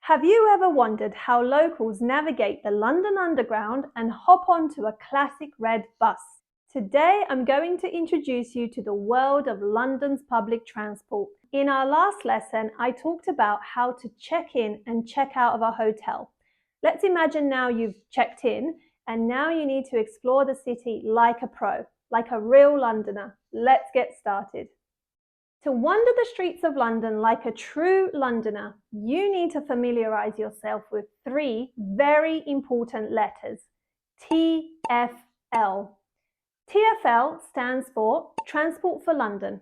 Have you ever wondered how locals navigate the London Underground and hop onto a classic red bus? Today I'm going to introduce you to the world of London's public transport. In our last lesson, I talked about how to check in and check out of a hotel. Let's imagine now you've checked in and now you need to explore the city like a pro, like a real Londoner. Let's get started. To wander the streets of London like a true Londoner, you need to familiarise yourself with three very important letters: TfL. TfL stands for Transport for London.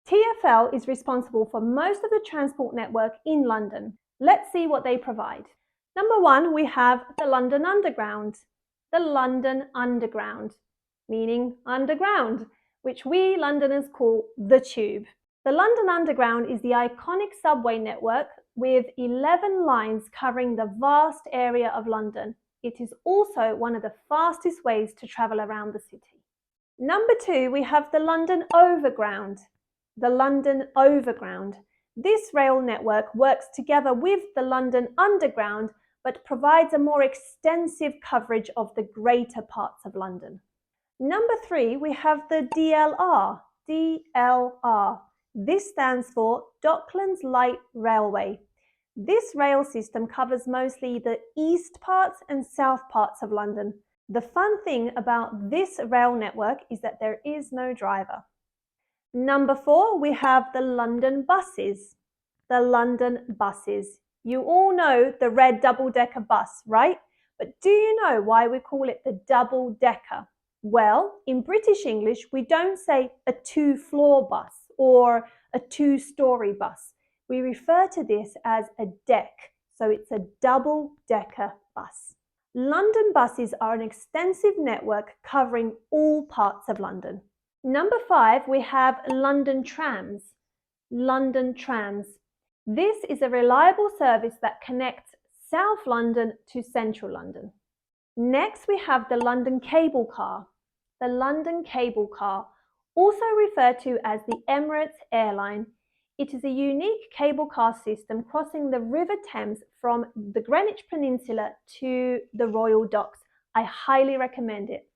TfL is responsible for most of the transport network in London. Let's see what they provide. Number one, we have the London Underground. The London Underground, meaning underground, which we Londoners call the Tube. The London Underground is the iconic subway network with 11 lines covering the vast area of London. It is also one of the fastest ways to travel around the city. Number two, we have the London Overground. The London Overground. This rail network works together with the London Underground, but provides a more extensive coverage of the greater parts of London. Number three, we have the DLR. DLR. This stands for Docklands Light Railway. This rail system covers mostly the east parts and south parts of London. The fun thing about this rail network is that there is no driver. Number four, we have the London buses. The London buses. You all know the red double-decker bus, right? But do you know why we call it the double-decker? Well, in British English, we don't say a two-floor bus or a two-story bus. We refer to this as a deck, so it's a double-decker bus. London buses are an extensive network covering all parts of London. Number five, we have London Trams. London Trams. This is a reliable service that connects South London to Central London. Next, we have the London Cable Car. The London Cable Car, also referred to as the Emirates Airline. It is a unique cable car system crossing the River Thames from the Greenwich Peninsula to the Royal Docks. I highly recommend it.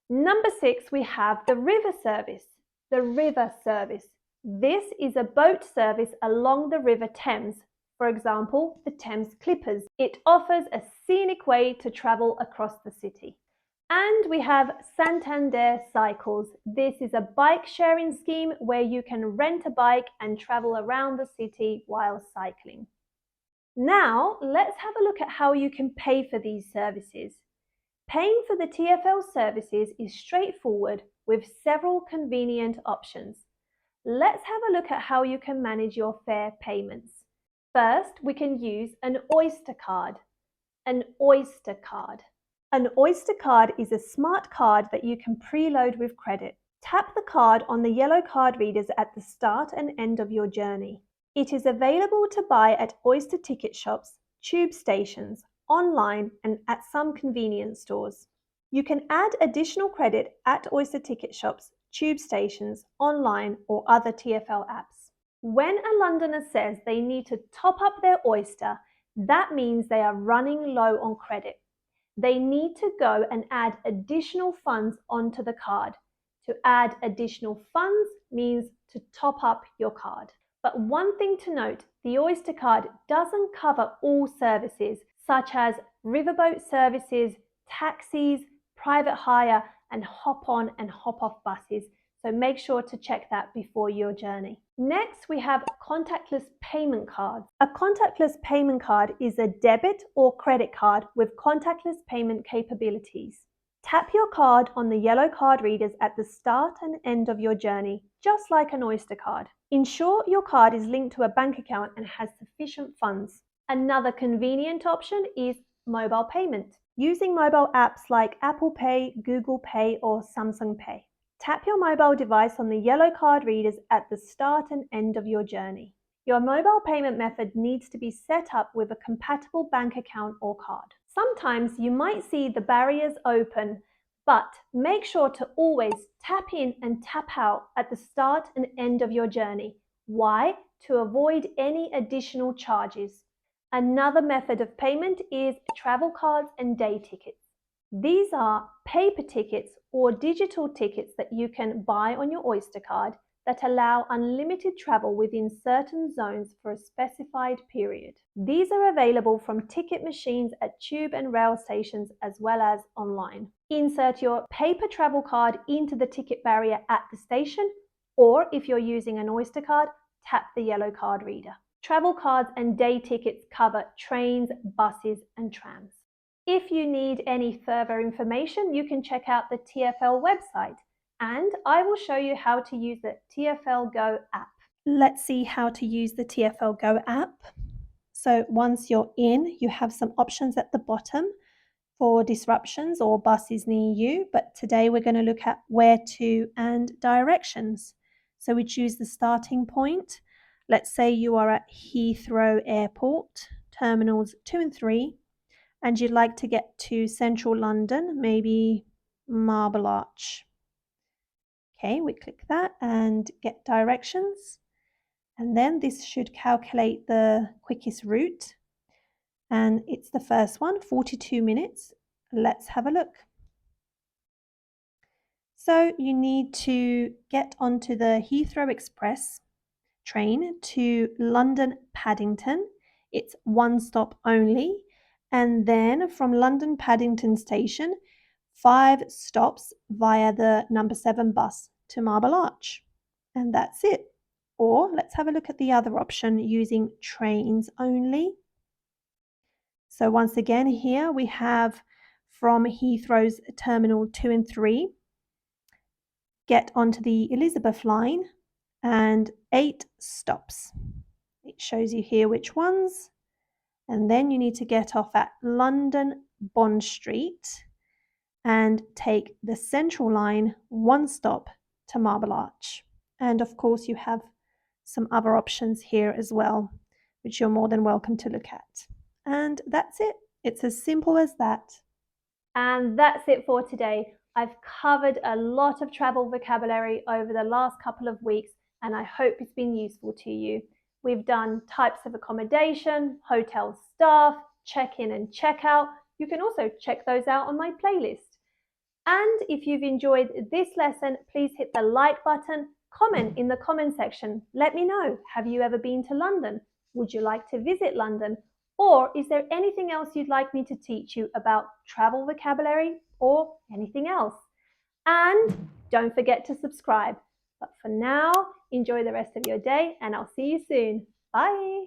Number six, we have the River Service. The River Service. This is a boat service along the River Thames. For example, the Thames Clippers. It offers a scenic way to travel across the city. And we have Santander Cycles. This is a bike sharing scheme where you can rent a bike and travel around the city while cycling. Now, let's have a look at how you can pay for these services. Paying for the TfL services is straightforward with several convenient options. Let's have a look at how you can manage your fare payments. First, we can use an Oyster card. An Oyster card. An Oyster card is a smart card that you can preload with credit. Tap the card on the yellow card readers at the start and end of your journey. It is available to buy at Oyster ticket shops, tube stations, online and at some convenience stores. You can add additional credit at Oyster ticket shops, tube stations, online or other TfL apps. When a Londoner says they need to top up their Oyster, that means they are running low on credit. They need to go and add additional funds onto the card. To add additional funds means to top up your card. But one thing to note, the Oyster card doesn't cover all services such as riverboat services, taxis, private hire, and hop-on and hop-off buses. So make sure to check that before your journey. Next, we have contactless payment cards. A contactless payment card is a debit or credit card with contactless payment capabilities. Tap your card on the yellow card readers at the start and end of your journey, just like an Oyster card. Ensure your card is linked to a bank account and has sufficient funds. Another convenient option is mobile payment, using mobile apps like Apple Pay, Google Pay, or Samsung Pay. Tap your mobile device on the yellow card readers at the start and end of your journey. Your mobile payment method needs to be set up with a compatible bank account or card. Sometimes you might see the barriers open, but make sure to always tap in and tap out at the start and end of your journey. Why? To avoid any additional charges. Another method of payment is travel cards and day tickets. These are paper tickets or digital tickets that you can buy on your Oyster card that allow unlimited travel within certain zones for a specified period. These are available from ticket machines at tube and rail stations as well as online. Insert your paper travel card into the ticket barrier at the station, or if you're using an Oyster card, tap the yellow card reader. Travel cards and day tickets cover trains, buses, and trams. If you need any further information, you can check out the TfL website, and I will show you how to use the TfL Go app. Let's see how to use the TfL Go app. So once you're in, you have some options at the bottom for disruptions or buses near you, but today we're going to look at where to and directions. So we choose the starting point. Let's say you are at Heathrow Airport, terminals 2 and 3, and you'd like to get to central London, maybe Marble Arch. Okay, we click that and get directions. And then this should calculate the quickest route. And it's the first one, 42 minutes. Let's have a look. So you need to get onto the Heathrow Express train to London Paddington. It's one stop only. And then from London Paddington Station, 5 stops via the number 7 bus to Marble Arch. And that's it. Or let's have a look at the other option using trains only. So once again, here we have from Heathrow's Terminal 2 and 3, get onto the Elizabeth line and 8 stops. It shows you here which ones. And then you need to get off at London Bond Street and take the Central line 1 stop to Marble Arch. And of course, you have some other options here as well, which you're more than welcome to look at. And that's it. It's as simple as that. And that's it for today. I've covered a lot of travel vocabulary over the last couple of weeks, and I hope it's been useful to you. We've done types of accommodation, hotel staff, check-in and check-out. You can also check those out on my playlist. And if you've enjoyed this lesson, please hit the like button, comment in the comment section. Let me know, have you ever been to London? Would you like to visit London? Or is there anything else you'd like me to teach you about travel vocabulary or anything else? And don't forget to subscribe. But for now, enjoy the rest of your day and I'll see you soon. Bye.